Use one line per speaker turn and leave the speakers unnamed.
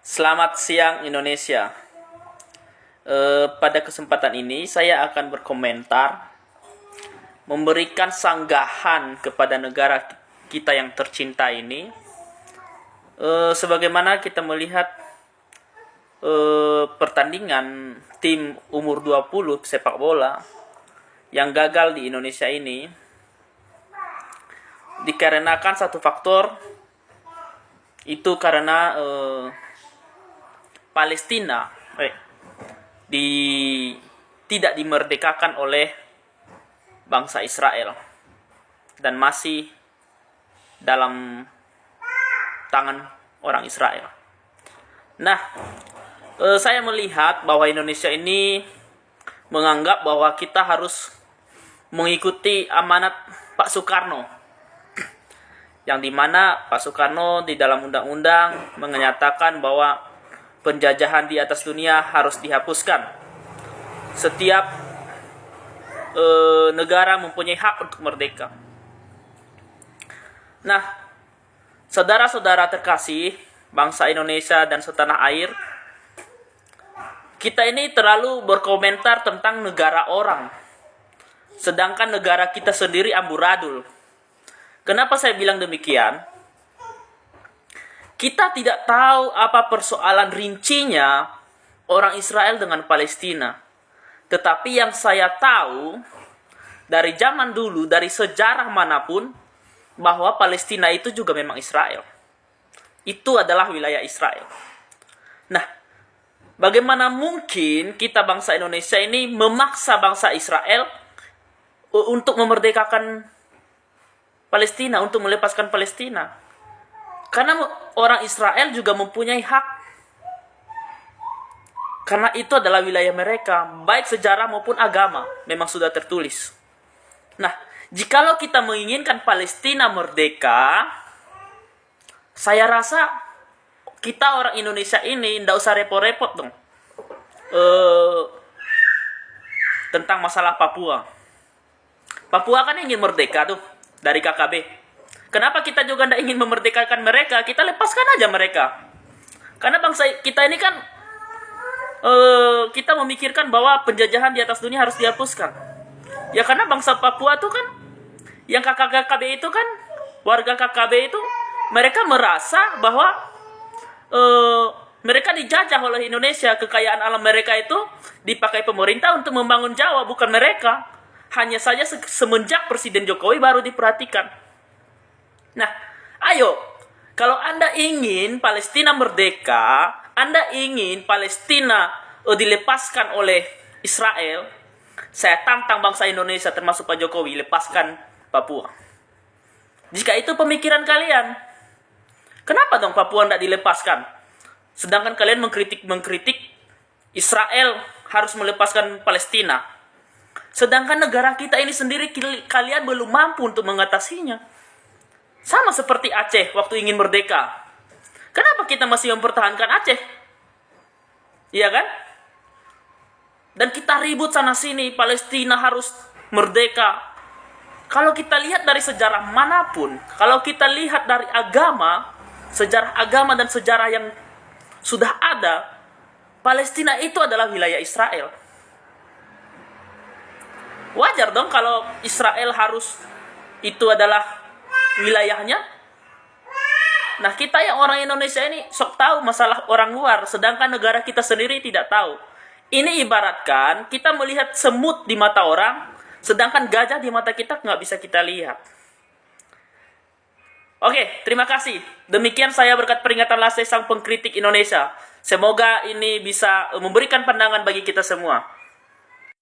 Selamat siang Indonesia. Pada kesempatan ini saya akan berkomentar memberikan sanggahan kepada negara kita yang tercinta ini. Sebagaimana kita melihat pertandingan tim umur 20 sepak bola yang gagal di Indonesia ini dikarenakan satu faktor, itu karena Palestina tidak dimerdekakan oleh bangsa Israel dan masih dalam tangan orang Israel. Nah, saya melihat bahwa Indonesia ini menganggap bahwa kita harus mengikuti amanat Pak Soekarno, yang dimana Pak Soekarno di dalam undang-undang menyatakan bahwa penjajahan di atas dunia harus dihapuskan. Setiap negara mempunyai hak untuk merdeka. Nah, saudara-saudara terkasih, bangsa Indonesia dan setanah air, kita ini terlalu berkomentar tentang negara orang, sedangkan negara kita sendiri amburadul. Kenapa saya bilang demikian? Kita tidak tahu apa persoalan rincinya orang Israel dengan Palestina. Tetapi yang saya tahu dari zaman dulu, dari sejarah manapun, bahwa Palestina itu juga memang Israel. Itu adalah wilayah Israel. Nah, bagaimana mungkin kita bangsa Indonesia ini memaksa bangsa Israel untuk memerdekakan Palestina, untuk melepaskan Palestina? Karena orang Israel juga mempunyai hak. Karena itu adalah wilayah mereka, baik sejarah maupun agama, memang sudah tertulis. Nah, jikalau kita menginginkan Palestina merdeka, saya rasa kita orang Indonesia ini tidak usah repot-repot dong tentang masalah Papua. Papua kan ingin merdeka tuh dari KKB. Kenapa kita juga tidak ingin memerdekakan mereka? Kita lepaskan aja mereka. Karena bangsa kita ini kan kita memikirkan bahwa penjajahan di atas dunia harus dihapuskan. Ya karena bangsa Papua itu kan, yang KKB itu kan, warga KKB itu, mereka merasa bahwa mereka dijajah oleh Indonesia. Kekayaan alam mereka itu dipakai pemerintah untuk membangun Jawa, bukan mereka. Hanya saja semenjak Presiden Jokowi baru diperhatikan. Nah, ayo, kalau Anda ingin Palestina merdeka, Anda ingin Palestina dilepaskan oleh Israel, saya tantang bangsa Indonesia termasuk Pak Jokowi, lepaskan Papua. Jika itu pemikiran kalian, kenapa dong Papua tidak dilepaskan? Sedangkan kalian mengkritik Israel harus melepaskan Palestina. Sedangkan negara kita ini sendiri kalian belum mampu untuk mengatasinya. Sama seperti Aceh waktu ingin merdeka. Kenapa kita masih mempertahankan Aceh? Iya kan? Dan kita ribut sana sini, Palestina harus merdeka. Kalau kita lihat dari sejarah manapun, kalau kita lihat dari agama, sejarah agama dan sejarah yang sudah ada, Palestina itu adalah wilayah Israel. Wajar dong kalau Israel harus itu adalah wilayahnya. Nah, kita yang orang Indonesia ini sok tahu masalah orang luar, sedangkan negara kita sendiri tidak tahu. Ini ibaratkan kita melihat semut di mata orang, sedangkan gajah di mata kita nggak bisa kita lihat. Oke, terima kasih. Demikian saya berkat peringatan Lase sang pengkritik Indonesia. Semoga ini bisa memberikan pandangan bagi kita semua.